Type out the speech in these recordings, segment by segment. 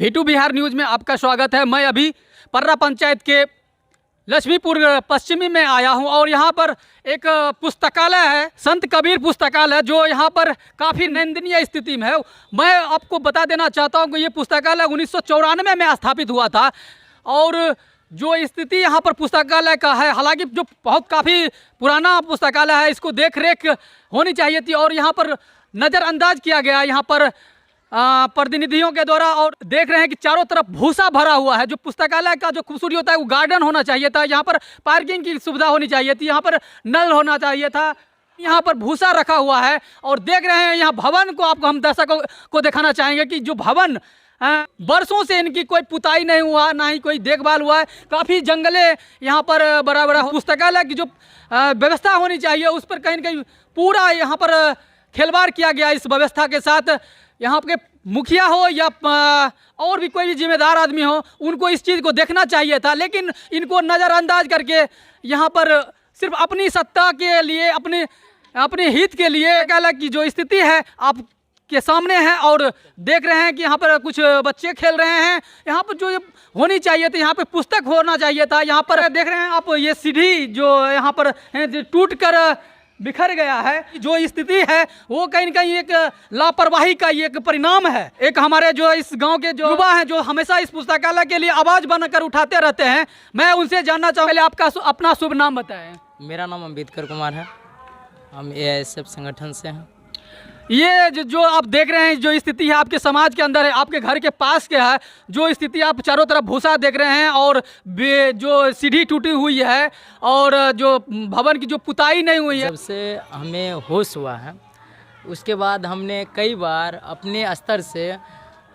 V2 Bihar news में आपका स्वागत है। मैं अभी पर्रा पंचायत के लक्ष्मीपुर पश्चिमी में आया हूं और यहां पर एक पुस्तकालय है, संत कबीर पुस्तकालय, जो यहां पर काफ़ी निंदनीय स्थिति में है। मैं आपको बता देना चाहता हूं कि ये पुस्तकालय 1994 में स्थापित हुआ था और जो स्थिति यहाँ पर पुस्तकालय का है, हालांकि जो काफ़ी पुराना पुस्तकालय है, इसको देख रेख होनी चाहिए थी और यहाँ पर नज़रअंदाज किया गया यहाँ पर प्रतिनिधियों के द्वारा। और देख रहे हैं कि चारों तरफ भूसा भरा हुआ है। जो पुस्तकालय का जो खूबसूरती होता है वो गार्डन होना चाहिए था, यहाँ पर पार्किंग की सुविधा होनी चाहिए थी, यहाँ पर नल होना चाहिए था, यहाँ पर भूसा रखा हुआ है। और देख रहे हैं यहाँ भवन को आपको हम दर्शकों को दिखाना चाहेंगे कि जो भवन वर्षों से इनकी कोई पुताई नहीं हुआ, ना ही कोई देखभाल हुआ है। काफ़ी जंगले यहाँ पर बड़ा बड़ा पुस्तकालय की जो व्यवस्था होनी चाहिए उस पर कहीं न कहीं पूरा यहाँ पर खिलवाड़ किया गया इस व्यवस्था के साथ। यहाँ के मुखिया हो या और भी कोई भी जिम्मेदार आदमी हो, उनको इस चीज़ को देखना चाहिए था, लेकिन इनको नज़रअंदाज करके यहाँ पर सिर्फ अपनी सत्ता के लिए, अपने हित के लिए अलग की जो स्थिति है आप के सामने है। और देख रहे हैं कि यहाँ पर कुछ बच्चे खेल रहे हैं। यहाँ पर जो होनी चाहिए थी, यहाँ पे पुस्तक होना चाहिए था। यहाँ पर देख रहे हैं आप ये सीढ़ी जो यहाँ पर टूट कर बिखर गया है। जो स्थिति है वो कहीं न कहीं एक लापरवाही का एक परिणाम है। एक हमारे जो इस गांव के जो युवा हैं जो हमेशा इस पुस्तकालय के लिए आवाज़ बनकर उठाते रहते हैं, मैं उनसे जानना चाहूँ, पहले आपका अपना शुभ नाम बताएं। मेरा नाम अंबेडकर कुमार है, हम AISF संगठन से हैं। ये जो आप देख रहे हैं जो स्थिति है आपके समाज के अंदर है, आपके घर के पास के है, जो स्थिति आप चारों तरफ भूसा देख रहे हैं और जो सीढ़ी टूटी हुई है और जो भवन की जो पुताई नहीं हुई है। जब से हमें होश हुआ है उसके बाद हमने कई बार अपने स्तर से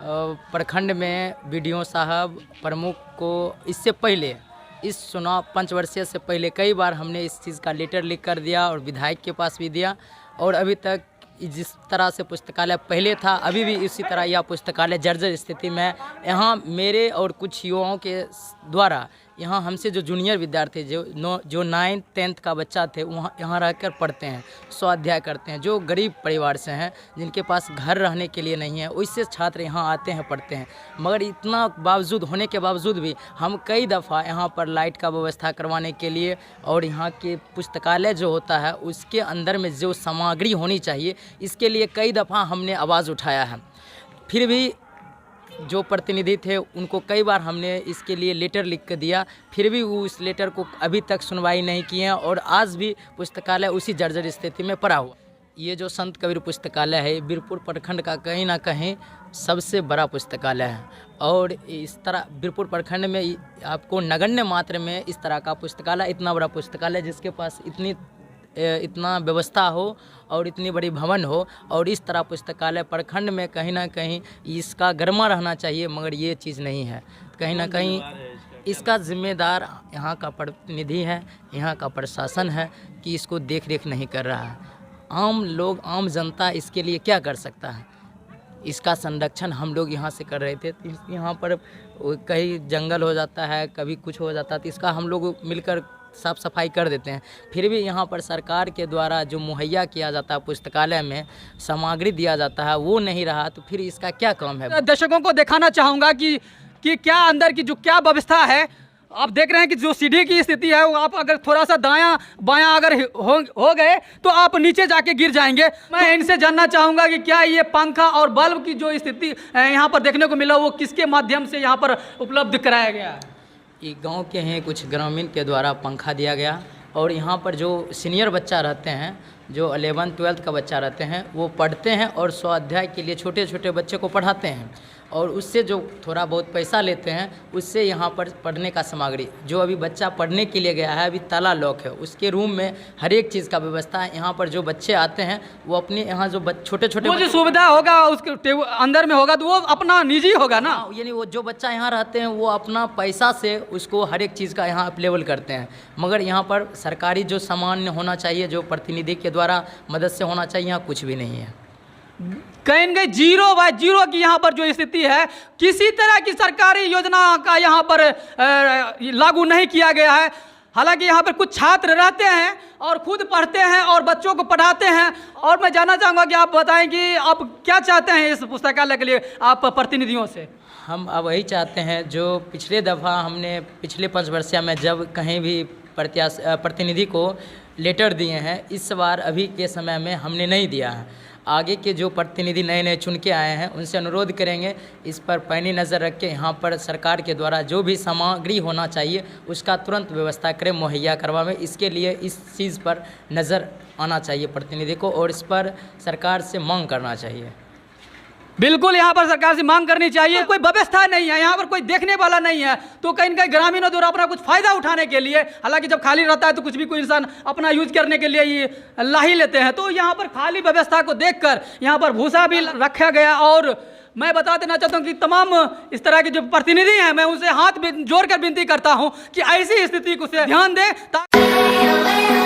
प्रखंड में BDO साहब प्रमुख को इससे पहले इस चुनाव 5 वर्षीय से पहले कई बार हमने इस चीज़ का लेटर लिख कर दिया और विधायक के पास भी दिया। और अभी तक जिस तरह से पुस्तकालय पहले था अभी भी इसी तरह यह पुस्तकालय जर्जर स्थिति में। यहाँ मेरे और कुछ युवाओं के द्वारा यहाँ हमसे जो जूनियर विद्यार्थी जो 9th 10th का बच्चा थे वहाँ यहाँ रहकर पढ़ते हैं, स्वाध्याय करते हैं, जो गरीब परिवार से हैं, जिनके पास घर रहने के लिए नहीं है, वैसे छात्र यहाँ आते हैं, पढ़ते हैं। मगर इतना बावजूद होने के बावजूद भी हम कई दफ़ा यहाँ पर लाइट का व्यवस्था करवाने के लिए और यहाँ के पुस्तकालय जो होता है उसके अंदर में जो सामग्री होनी चाहिए इसके लिए कई दफ़ा हमने आवाज़ उठाया है। फिर भी जो प्रतिनिधि थे उनको कई बार हमने इसके लिए लेटर लिख कर दिया, फिर भी वो उस लेटर को अभी तक सुनवाई नहीं किए हैं और आज भी पुस्तकालय उसी जर्जर स्थिति में पड़ा हुआ। ये जो संत कबीर पुस्तकालय है बीरपुर प्रखंड का कहीं ना कहीं सबसे बड़ा पुस्तकालय है और इस तरह बीरपुर प्रखंड में आपको नगण्य मात्रा में इस तरह का पुस्तकालय, इतना बड़ा पुस्तकालय जिसके पास इतना व्यवस्था हो और इतनी बड़ी भवन हो और इस तरह पुस्तकालय प्रखंड में कहीं ना कहीं इसका गर्मा रहना चाहिए, मगर ये चीज़ नहीं है। कहीं ना कहीं इसका जिम्मेदार यहाँ का प्रतिनिधि है, यहाँ का प्रशासन है कि इसको देख रेख नहीं कर रहा है। आम लोग, आम जनता इसके लिए क्या कर सकता है? इसका संरक्षण हम लोग यहाँ से कर रहे थे। यहाँ पर कहीं जंगल हो जाता है, कभी कुछ हो जाता है, तो इसका हम लोग मिलकर साफ सफाई कर देते हैं। फिर भी यहाँ पर सरकार के द्वारा जो मुहैया किया जाता है पुस्तकालय में सामग्री दिया जाता है वो नहीं रहा, तो फिर इसका क्या काम है? दर्शकों को दिखाना चाहूँगा कि क्या अंदर की जो क्या व्यवस्था है। आप देख रहे हैं कि जो सीढ़ी की स्थिति है वो आप अगर थोड़ा सा दायां बायां अगर हो गए तो आप नीचे जाके गिर जाएंगे। मैं इनसे जानना चाहूँगा कि क्या ये पंखा और बल्ब की जो स्थिति यहाँ पर देखने को मिला वो किसके माध्यम से यहाँ पर उपलब्ध कराया गया है? ये गांव के हैं कुछ ग्रामीण के द्वारा पंखा दिया गया और यहाँ पर जो सीनियर बच्चा रहते हैं, जो 11th 12th का बच्चा रहते हैं, वो पढ़ते हैं और स्वाध्याय के लिए छोटे छोटे बच्चे को पढ़ाते हैं और उससे जो थोड़ा बहुत पैसा लेते हैं उससे यहाँ पर पढ़ने का सामग्री, जो अभी बच्चा पढ़ने के लिए गया है अभी ताला लॉक है, उसके रूम में हर एक चीज़ का व्यवस्था है। यहाँ पर जो बच्चे आते हैं वो अपने यहाँ जो छोटे छोटे जो सुविधा होगा उसके अंदर में होगा तो वो अपना निजी होगा ना, यानी वो जो बच्चा यहाँ रहते हैं वो अपना पैसा से उसको हर एक चीज़ का यहाँ अवेलेबल करते हैं। मगर यहाँ पर सरकारी जो सामान होना चाहिए, जो प्रतिनिधि के द्वारा मदद से होना चाहिए, यहाँ कुछ भी नहीं है। कहीं न कहीं 0/0 की यहाँ पर जो स्थिति है, किसी तरह की सरकारी योजना का यहाँ पर लागू नहीं किया गया है। हालांकि यहाँ पर कुछ छात्र रहते हैं और खुद पढ़ते हैं और बच्चों को पढ़ाते हैं। और मैं जानना चाहूँगा कि आप बताएं कि आप क्या चाहते हैं इस पुस्तकालय के लिए आप प्रतिनिधियों से? हम अब वही चाहते हैं जो पिछले दफ़ा हमने पिछले 5 वर्षीय में जब कहीं भी प्रतिनिधि को लेटर दिए हैं, इस बार अभी के समय में हमने नहीं दिया है। आगे के जो प्रतिनिधि नए नए चुन के आए हैं उनसे अनुरोध करेंगे इस पर पैनी नज़र रख के यहाँ पर सरकार के द्वारा जो भी सामग्री होना चाहिए उसका तुरंत व्यवस्था करें, मुहैया करवाएं। इसके लिए इस चीज़ पर नज़र आना चाहिए प्रतिनिधि को और इस पर सरकार से मांग करना चाहिए। बिल्कुल यहाँ पर सरकार से मांग करनी चाहिए। कोई व्यवस्था नहीं है, यहाँ पर कोई देखने वाला नहीं है, तो कहीं न कहीं ग्रामीणों द्वारा अपना कुछ फायदा उठाने के लिए, हालांकि जब खाली रहता है तो कुछ भी कोई इंसान अपना यूज करने के लिए ये ला ही लेते हैं। तो यहाँ पर खाली व्यवस्था को देखकर यहाँ पर भूसा भी रखा गया। और मैं बता देना चाहता हूँ कि तमाम इस तरह के जो प्रतिनिधि हैं, मैं उनसे हाथ जोड़कर विनती करता हूँ कि ऐसी स्थिति को ध्यान दें।